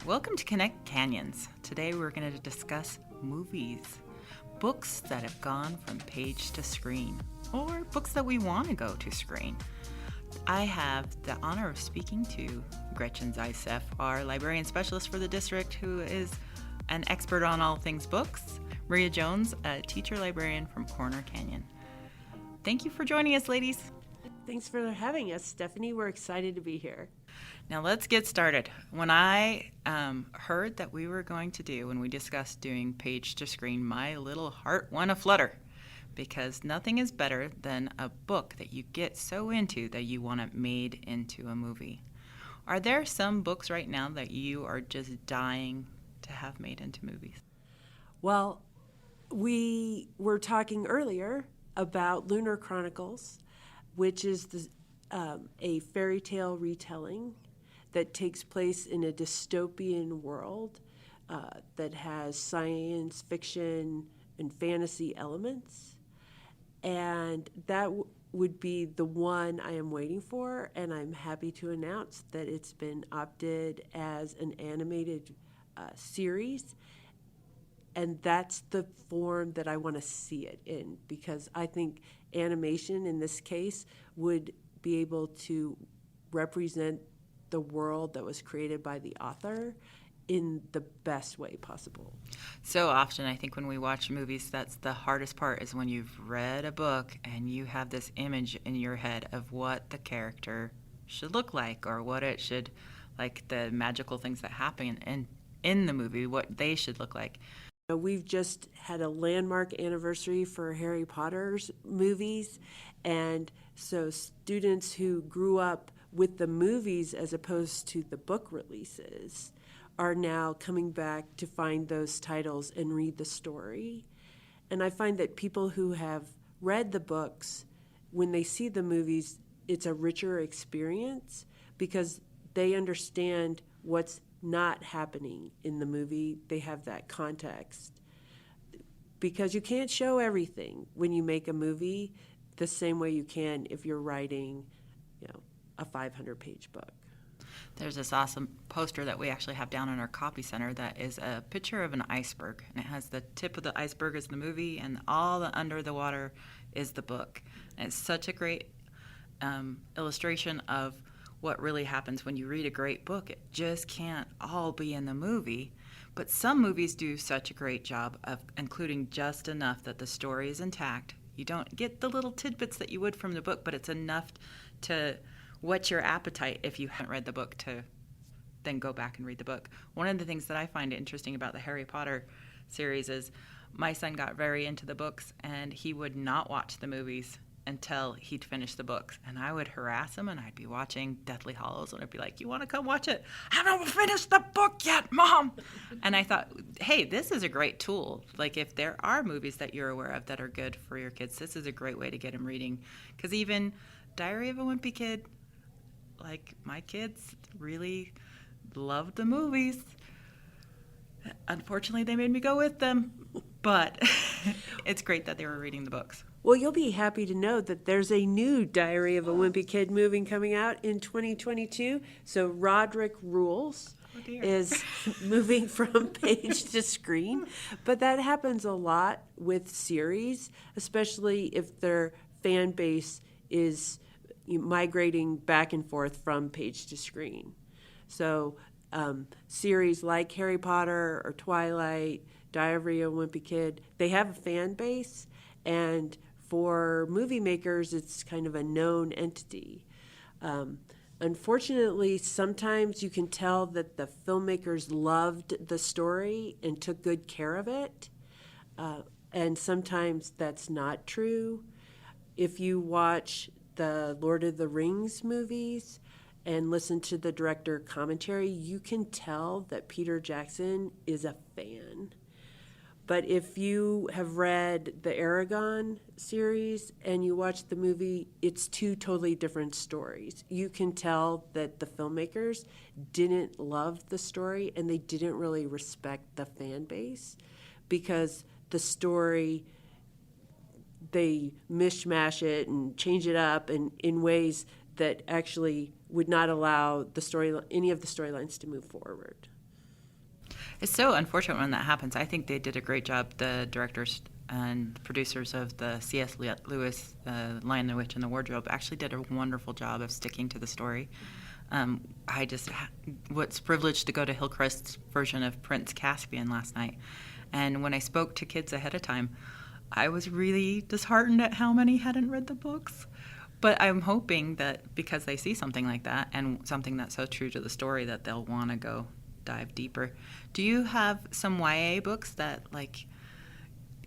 Welcome to Connect Canyons. Today we're going to discuss movies, books that have gone from page to screen, or books that we want to go to screen. I have the honor of speaking to Gretchen Zeissef, our librarian specialist for the district, who is an expert on all things books, Maria Jones, a teacher librarian from Corner Canyon. Thank you for joining us, ladies. Thanks for having us, Stephenie. We're excited to be here. Now let's get started. When I heard that we were going to do, when we discussed doing page to screen, my little heart went aflutter, because nothing is better than a book that you get so into that you want it made into a movie. Are there some books right now that you are just dying to have made into movies? Well, we were talking earlier about Lunar Chronicles, which is a fairy tale retelling that takes place in a dystopian world that has science fiction and fantasy elements. And that would be the one I am waiting for, and I'm happy to announce that it's been opted as an animated series. And that's the form that I want to see it in, because I think animation in this case would be able to represent the world that was created by the author in the best way possible. So often I think when we watch movies, that's the hardest part, is when you've read a book and you have this image in your head of what the character should look like, or what it should, like the magical things that happen in the movie, what they should look like. We've just had a landmark anniversary for Harry Potter's movies, and so students who grew up with the movies as opposed to the book releases are now coming back to find those titles and read the story. And I find that people who have read the books, when they see the movies, it's a richer experience because they understand what's not happening in the movie. They have that context. Because you can't show everything when you make a movie the same way you can if you're writing, a 500-page book. There's this awesome poster that we actually have down in our copy center that is a picture of an iceberg, and it has the tip of the iceberg is the movie, and all the under the water is the book. And it's such a great illustration of what really happens when you read a great book. It just can't all be in the movie, but some movies do such a great job of including just enough that the story is intact. You don't get the little tidbits that you would from the book, but it's enough to whet your appetite if you haven't read the book to then go back and read the book. One of the things that I find interesting about the Harry Potter series is my son got very into the books, and he would not watch the movies until he'd finished the books. And I would harass him, and I'd be watching Deathly Hallows, and I'd be like, you want to come watch it? I haven't finished the book yet, Mom! And I thought, hey, this is a great tool. Like, if there are movies that you're aware of that are good for your kids, this is a great way to get them reading. Because even Diary of a Wimpy Kid, like, my kids really loved the movies. Unfortunately, they made me go with them, but it's great that they were reading the books. Well, you'll be happy to know that there's a new Diary of a Wimpy Kid movie coming out in 2022. So Roderick Rules is moving from page to screen. But that happens a lot with series, especially if their fan base is migrating back and forth from page to screen. So series like Harry Potter or Twilight, Diary of a Wimpy Kid, they have a fan base, and for movie makers, it's kind of a known entity. Unfortunately, sometimes you can tell that the filmmakers loved the story and took good care of it, and sometimes that's not true. If you watch the Lord of the Rings movies and listen to the director commentary, you can tell that Peter Jackson is a fan. But if you have read the Aragon series and you watch the movie, it's two totally different stories. You can tell that the filmmakers didn't love the story and they didn't really respect the fan base because the story, they mishmash it and change it up in ways that actually would not allow any of the storylines to move forward. It's so unfortunate when that happens. I think they did a great job, the directors and producers of the C.S. Lewis, Lion, the Witch, and the Wardrobe actually did a wonderful job of sticking to the story. I just was privileged to go to Hillcrest's version of Prince Caspian last night. And when I spoke to kids ahead of time, I was really disheartened at how many hadn't read the books. But I'm hoping that because they see something like that and something that's so true to the story that they'll want to go dive deeper. Do you have some YA books that, like,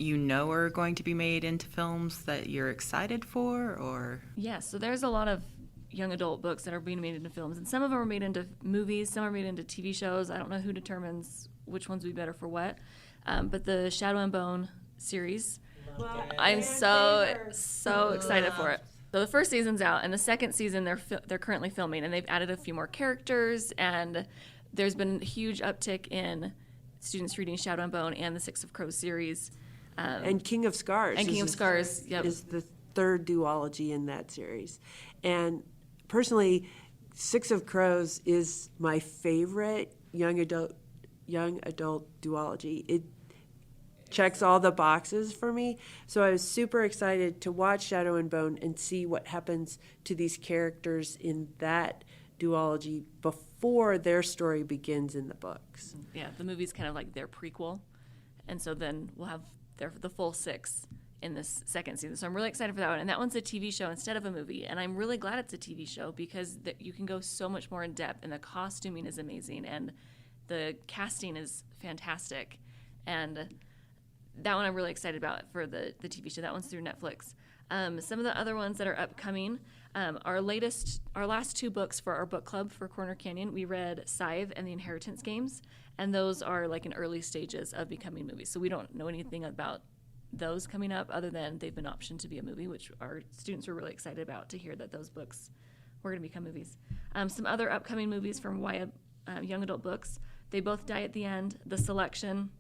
are going to be made into films that you're excited for, or? Yeah, so there's a lot of young adult books that are being made into films, and some of them are made into movies, some are made into TV shows. I don't know who determines which ones would be better for what, but the Shadow and Bone series, I'm so excited for it. So the first season's out, and the second season they're currently filming, and they've added a few more characters, and there's been a huge uptick in students reading Shadow and Bone and the Six of Crows series. And King of Scars. Yep. Is the third duology in that series. And personally, Six of Crows is my favorite young adult duology. It checks all the boxes for me. So I was super excited to watch Shadow and Bone and see what happens to these characters in that duology before their story begins in the books. Yeah, the movie's kind of like their prequel. And so then we'll have the full 6 in this second season. So I'm really excited for that one. And that one's a TV show instead of a movie. And I'm really glad it's a TV show because you can go so much more in depth, and the costuming is amazing, and the casting is fantastic. And that one I'm really excited about for the TV show. That one's through Netflix. Some of the other ones that are upcoming, our last 2 books for our book club for Corner Canyon, we read Scythe and the Inheritance Games, and those are like in early stages of becoming movies. So we don't know anything about those coming up other than they've been optioned to be a movie, which our students were really excited about to hear that those books were going to become movies. Some other upcoming movies from YA young adult books, They Both Die at the End, The Selection,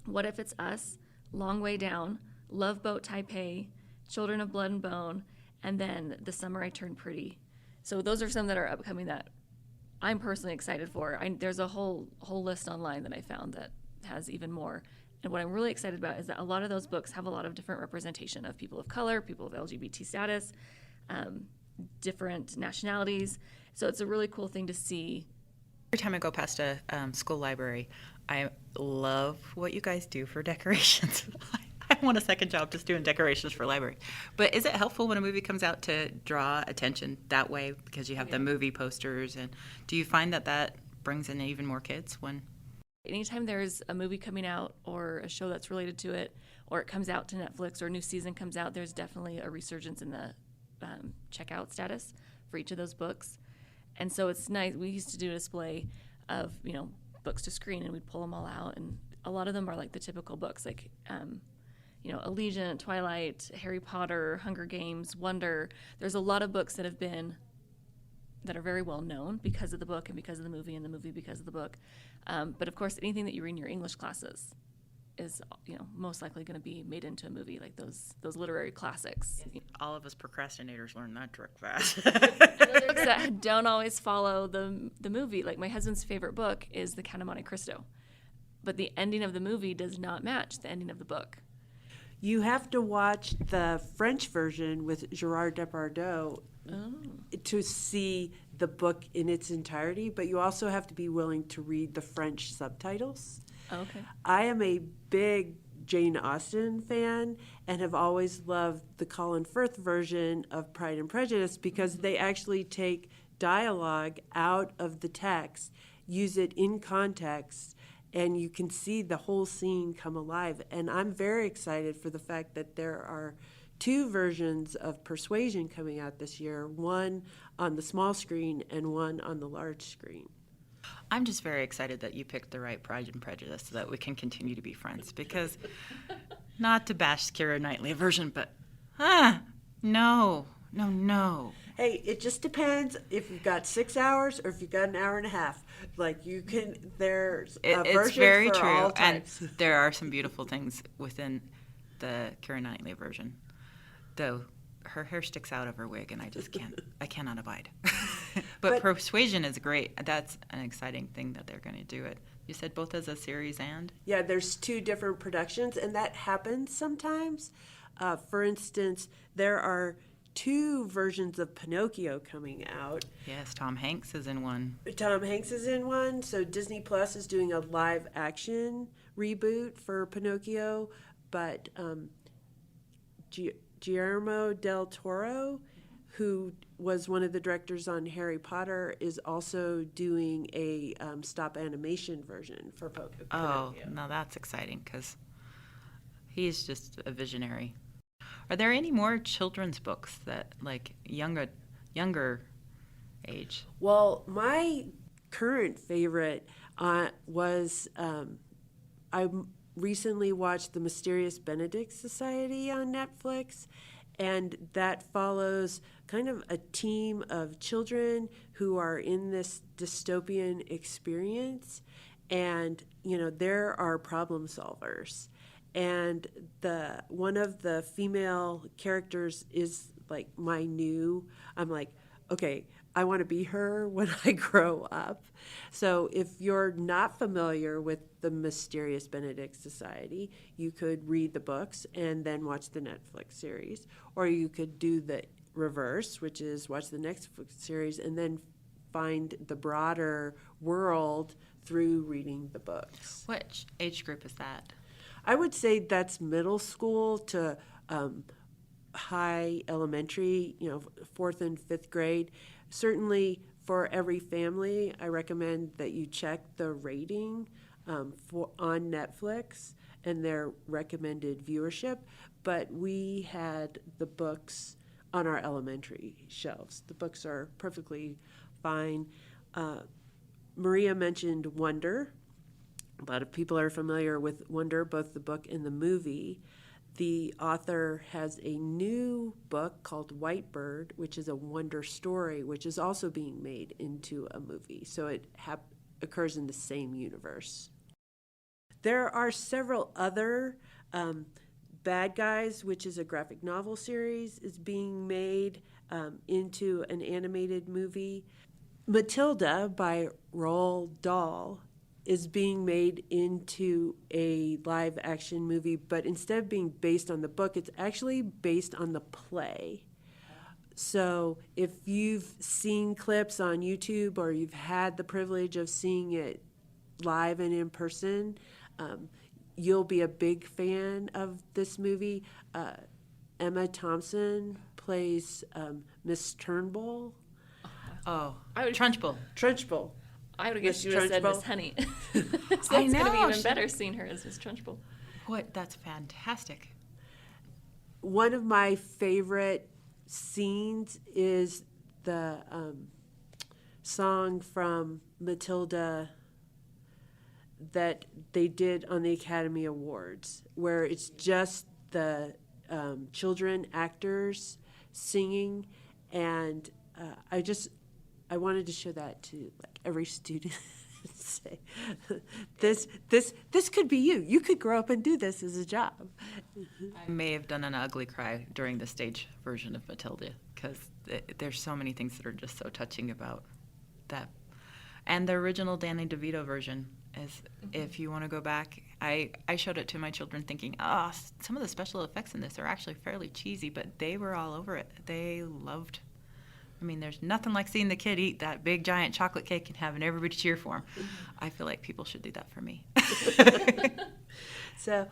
What If It's Us, Long Way Down, Love Boat Taipei, Children of Blood and Bone, and then The Summer I Turned Pretty. So those are some that are upcoming that I'm personally excited for. There's a whole list online that I found that has even more. And what I'm really excited about is that a lot of those books have a lot of different representation of people of color, people of LGBT status, different nationalities. So it's a really cool thing to see. Every time I go past a school library, I love what you guys do for decorations. I want a second job just doing decorations for libraries. But is it helpful when a movie comes out to draw attention that way because you have the movie posters? And do you find that brings in even more kids when? Anytime there's a movie coming out or a show that's related to it, or it comes out to Netflix or a new season comes out, there's definitely a resurgence in the checkout status for each of those books. And so it's nice. We used to do a display of, books to screen, and we'd pull them all out. And a lot of them are like the typical books, like, Allegiant, Twilight, Harry Potter, Hunger Games, Wonder. There's a lot of books that are very well known because of the book and because of the movie, and the movie because of the book. But of course, anything that you read in your English classes is, most likely going to be made into a movie, like those literary classics. All of us procrastinators learn that trick fast. Books that don't always follow the movie. Like my husband's favorite book is The Count of Monte Cristo, but the ending of the movie does not match the ending of the book. You have to watch the French version with Gérard Depardieu to see the book in its entirety, but you also have to be willing to read the French subtitles. Okay. I am a big Jane Austen fan and have always loved the Colin Firth version of Pride and Prejudice because they actually take dialogue out of the text, use it in context, and you can see the whole scene come alive. And I'm very excited for the fact that there are 2 versions of Persuasion coming out this year, one on the small screen and one on the large screen. I'm just very excited that you picked the right Pride and Prejudice so that we can continue to be friends, because not to bash Keira Knightley version, but no. Hey, it just depends if you've got 6 hours or if you've got an hour and a half. Like there's a version it's very for true, all and types. there are some beautiful things within the Keira Knightley version, though her hair sticks out of her wig, and I cannot abide. But Persuasion is great. That's an exciting thing that they're going to do it. You said both as a series and? Yeah, there's 2 different productions, and that happens sometimes. For instance, there are 2 versions of Pinocchio coming out. Yes, Tom Hanks is in one. Tom Hanks is in one, so Disney Plus is doing a live action reboot for Pinocchio, but Guillermo del Toro, who was one of the directors on Harry Potter, is also doing a stop animation version for Pinocchio. Oh, now that's exciting because he's just a visionary. Are there any more children's books that, like, younger age? Well, my current favorite was I recently watched The Mysterious Benedict Society on Netflix, and that follows kind of a team of children who are in this dystopian experience, and there are problem solvers, and one of the female characters is like I'm like, okay, I want to be her when I grow up. So if you're not familiar with the Mysterious Benedict Society, you could read the books and then watch the Netflix series. Or you could do the reverse, which is watch the Netflix series and then find the broader world through reading the books. Which age group is that? I would say that's middle school to high elementary, 4th and 5th grade. Certainly for every family, I recommend that you check the rating on Netflix and their recommended viewership. But we had the books on our elementary shelves. The books are perfectly fine. Maria mentioned Wonder. A lot of people are familiar with Wonder, both the book and the movie. The author has a new book called White Bird, which is a Wonder story, which is also being made into a movie. So it occurs in the same universe. There are several other Bad Guys, which is a graphic novel series, is being made into an animated movie. Matilda by Roald Dahl is being made into a live action movie, but instead of being based on the book, it's actually based on the play. So if you've seen clips on YouTube or you've had the privilege of seeing it live and in person, you'll be a big fan of this movie. Emma Thompson plays Miss Turnbull. Oh, Trunchbull. Trunchbull. I would have guessed you would have said Miss Honey. So it's I going to know. be even better seeing her as Miss Trunchbull. What? That's fantastic. One of my favorite scenes is the song from Matilda that they did on the Academy Awards, where it's just the children actors singing, and I wanted to show that to like every student. Say, this could be you. You could grow up and do this as a job. I may have done an ugly cry during the stage version of Matilda because there's so many things that are just so touching about that. And the original Danny DeVito version is, if you want to go back, I showed it to my children thinking, some of the special effects in this are actually fairly cheesy, but they were all over it. They loved. I mean, there's nothing like seeing the kid eat that big giant chocolate cake and having everybody cheer for him. I feel like people should do that for me. So,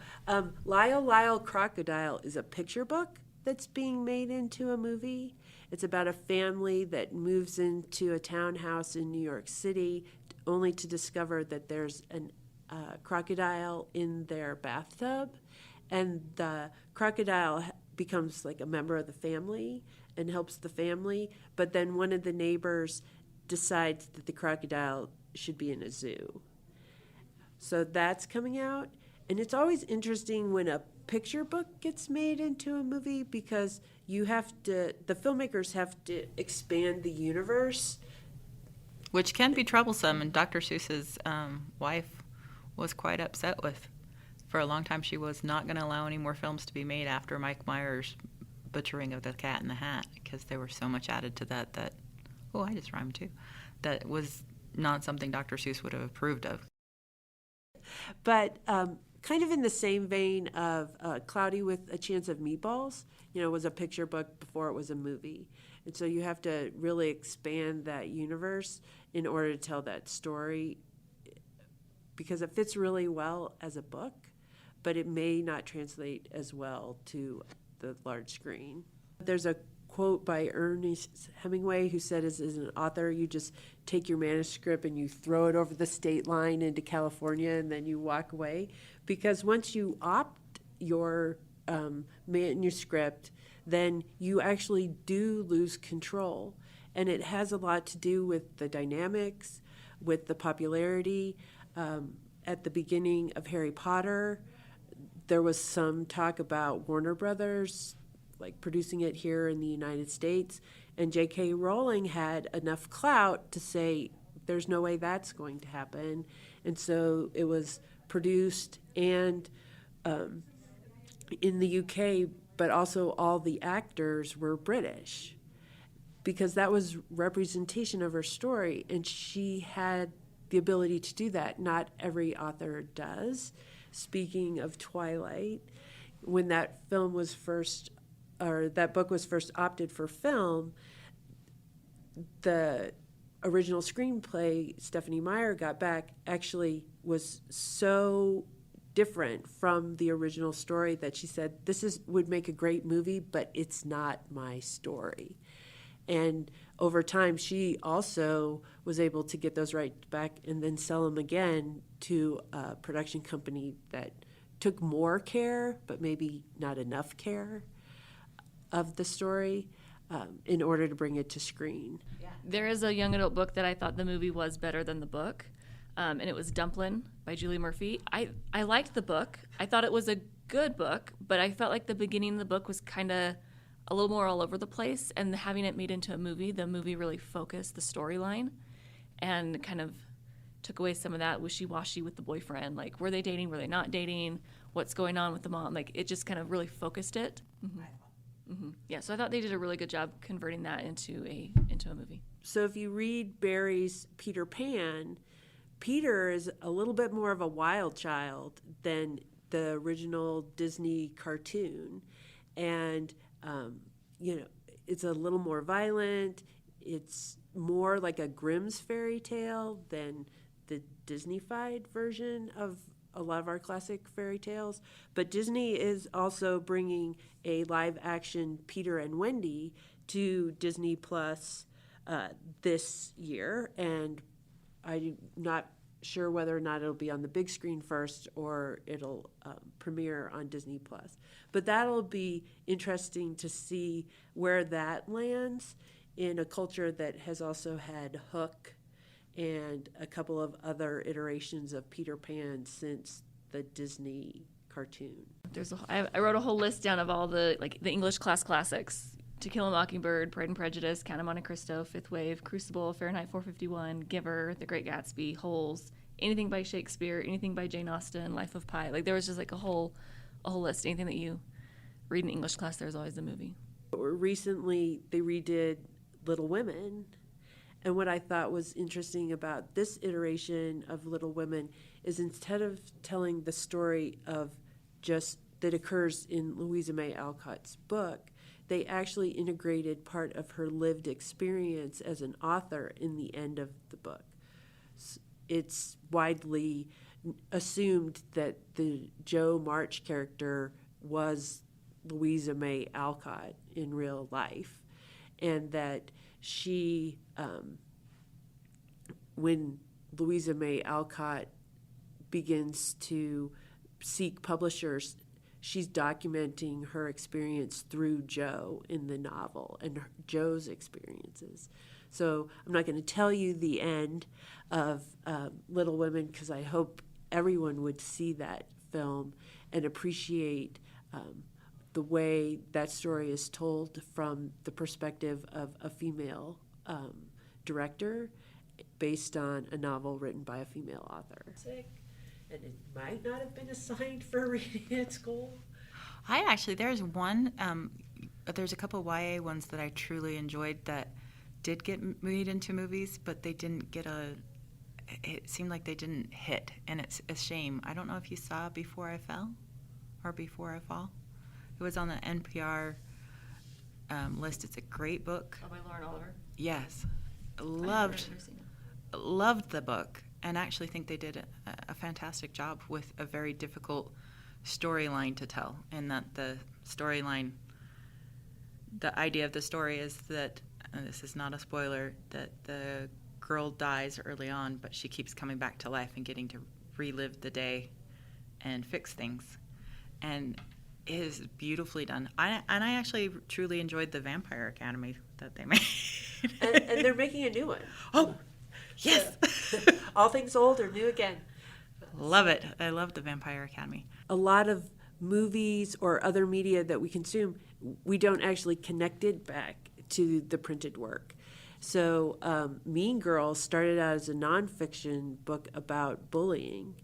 Lyle Lyle Crocodile is a picture book that's being made into a movie. It's about a family that moves into a townhouse in New York City only to discover that there's a crocodile in their bathtub, and the crocodile becomes like a member of the family and helps the family, but then one of the neighbors decides that the crocodile should be in a zoo. So that's coming out, and it's always interesting when a picture book gets made into a movie because the filmmakers have to expand the universe. Which can be troublesome, and Dr. Seuss's wife was quite upset with. For a long time, she was not going to allow any more films to be made after Mike Myers butchering of the Cat in the Hat, because there was so much added to that, oh, I just rhymed too, that was not something Dr. Seuss would have approved of. But kind of in the same vein of Cloudy with a Chance of Meatballs, was a picture book before it was a movie. And so you have to really expand that universe in order to tell that story, because it fits really well as a book, but it may not translate as well to the large screen. There's a quote by Ernest Hemingway, who said, as an author, you just take your manuscript and you throw it over the state line into California and then you walk away. Because once you opt your manuscript, then you actually do lose control. And it has a lot to do with the dynamics, with the popularity. At the beginning of Harry Potter, there was some talk about Warner Brothers like producing it here in the United States, and J.K. Rowling had enough clout to say there's no way that's going to happen, and so it was produced and in the UK, but also all the actors were British, because that was representation of her story, and she had the ability to do that. Not every author does. Speaking of Twilight, when that film was first, or that book was first opted for film, the original screenplay Stephenie Meyer got back actually was so different from the original story that she said, would make a great movie, but it's not my story. And over time, she also was able to get those rights back and then sell them again to a production company that took more care, but maybe not enough care of the story in order to bring it to screen. Yeah. There is a young adult book that I thought the movie was better than the book, and it was Dumplin by Julie Murphy. I liked the book. I thought it was a good book, but I felt like the beginning of the book was kind of a little more all over the place, and having it made into a movie, the movie really focused the storyline and kind of took away some of that wishy-washy with the boyfriend. Like, were they dating? Were they not dating? What's going on with the mom? Like, it just kind of really focused it. Mm-hmm. Mm-hmm. Yeah, so I thought they did a really good job converting that into a movie. So if you read Barry's Peter Pan, Peter is a little bit more of a wild child than the original Disney cartoon. And it's a little more violent. It's more like a Grimm's fairy tale than the Disney-fied version of a lot of our classic fairy tales. But Disney is also bringing a live-action Peter and Wendy to Disney Plus this year, and I'm not sure whether or not it'll be on the big screen first or it'll premiere on Disney Plus. But that'll be interesting to see where that lands in a culture that has also had Hook and a couple of other iterations of Peter Pan since the Disney cartoon. I wrote a whole list down of all the English class classics: To Kill a Mockingbird, Pride and Prejudice, Count of Monte Cristo, Fifth Wave, Crucible, Fahrenheit 451, Giver, The Great Gatsby, Holes, anything by Shakespeare, anything by Jane Austen, Life of Pi. Like, there was just like a whole list. Anything that you read in English class, there's always a movie. Recently, they redid Little Women. And what I thought was interesting about this iteration of Little Women is, instead of telling the story of just that occurs in Louisa May Alcott's book, they actually integrated part of her lived experience as an author in the end of the book. It's widely assumed that the Jo March character was Louisa May Alcott in real life, and that she, when Louisa May Alcott begins to seek publishers, she's documenting her experience through Jo in the novel and Jo's experiences. So I'm not going to tell you the end of Little Women, because I hope everyone would see that film and appreciate the way that story is told from the perspective of a female director based on a novel written by a female author. And it might not have been assigned for reading at school. There's one there's a couple YA ones that I truly enjoyed that did get made into movies, but they didn't get it seemed like they didn't hit, and it's a shame. I don't know if you saw Before I Fell or Before I Fall. It was on the NPR list. It's a great book. Oh, by Lauren Oliver. Yes. Loved the book, and actually think they did a fantastic job with a very difficult storyline to tell, and that the idea of the story is that, and this is not a spoiler, that the girl dies early on, but she keeps coming back to life and getting to relive the day and fix things. And it is beautifully done. And I actually truly enjoyed the Vampire Academy that they made. And they're making a new one. Oh, yes! All things old are new again. Love it. I love the Vampire Academy. A lot of movies or other media that we consume, we don't actually connect it back to the printed work. So Mean Girls started out as a nonfiction book about bullying,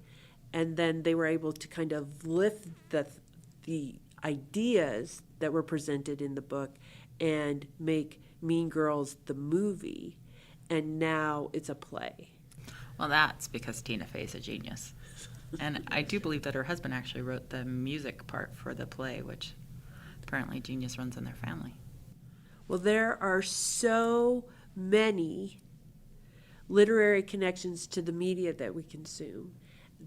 and then they were able to kind of lift the ideas that were presented in the book and make Mean Girls the movie, and now it's a play. Well, that's because Tina Fey's a genius. And I do believe that her husband actually wrote the music part for the play, which apparently genius runs in their family. Well, there are so many literary connections to the media that we consume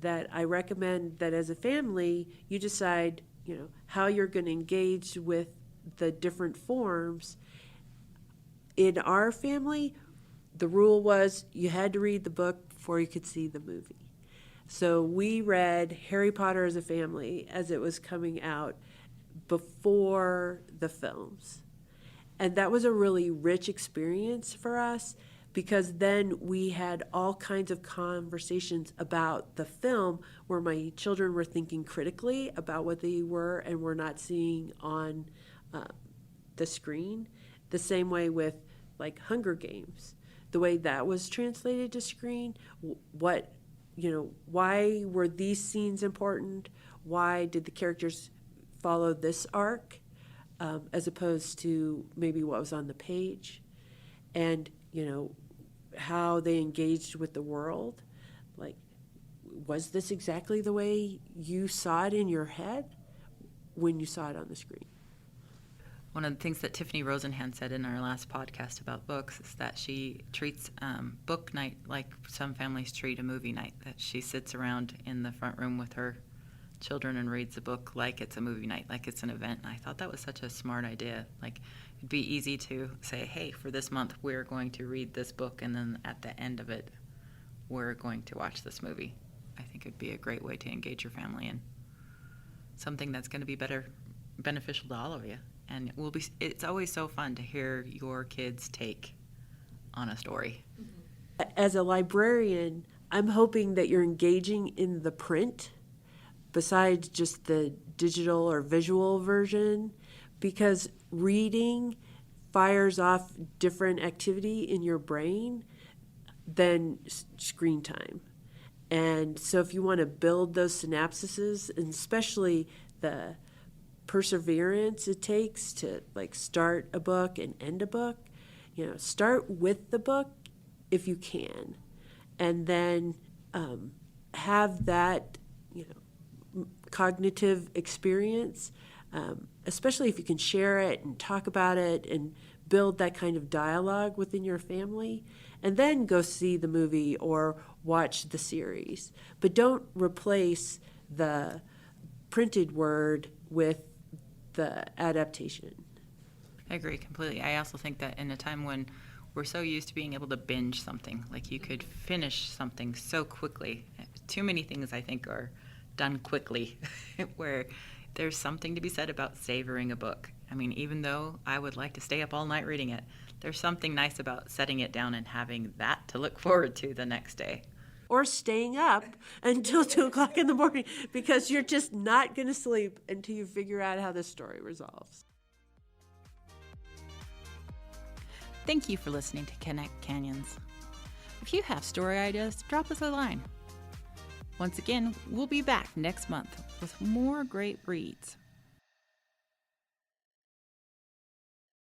that I recommend that as a family, you decide, how you're going to engage with the different forms. In our family, the rule was you had to read the book before you could see the movie. So we read Harry Potter as a family as it was coming out before the films. And that was a really rich experience for us, because then we had all kinds of conversations about the film where my children were thinking critically about what they were and were not seeing on the screen. The same way with like Hunger Games, the way that was translated to screen, why were these scenes important? Why did the characters follow this arc as opposed to maybe what was on the page? And, how they engaged with the world. Like, was this exactly the way you saw it in your head when you saw it on the screen? One of the things that Tiffany Rosenhan said in our last podcast about books is that she treats book night like some families treat a movie night, that she sits around in the front room with her children and reads a book like it's a movie night, like it's an event. And I thought that was such a smart idea. Like, it'd be easy to say, hey, for this month we're going to read this book, and then at the end of it we're going to watch this movie. I think it'd be a great way to engage your family in something that's going to be beneficial to all of you. And it's always so fun to hear your kids' take on a story. As a librarian, I'm hoping that you're engaging in the print besides just the digital or visual version, because reading fires off different activity in your brain than screen time. And so if you want to build those synapses, and especially the perseverance it takes to start a book and end a book, start with the book if you can, and then have that cognitive experience, especially if you can share it and talk about it and build that kind of dialogue within your family, and then go see the movie or watch the series. But don't replace the printed word with the adaptation. I agree completely. I also think that in a time when we're so used to being able to binge something, like you could finish something so quickly. Too many things, I think, are done quickly, where there's something to be said about savoring a book. I mean, even though I would like to stay up all night reading it, there's something nice about setting it down and having that to look forward to the next day. Or staying up until 2 o'clock in the morning, because you're just not going to sleep until you figure out how this story resolves. Thank you for listening to Connect Canyons. If you have story ideas, drop us a line. Once again, we'll be back next month with more great reads.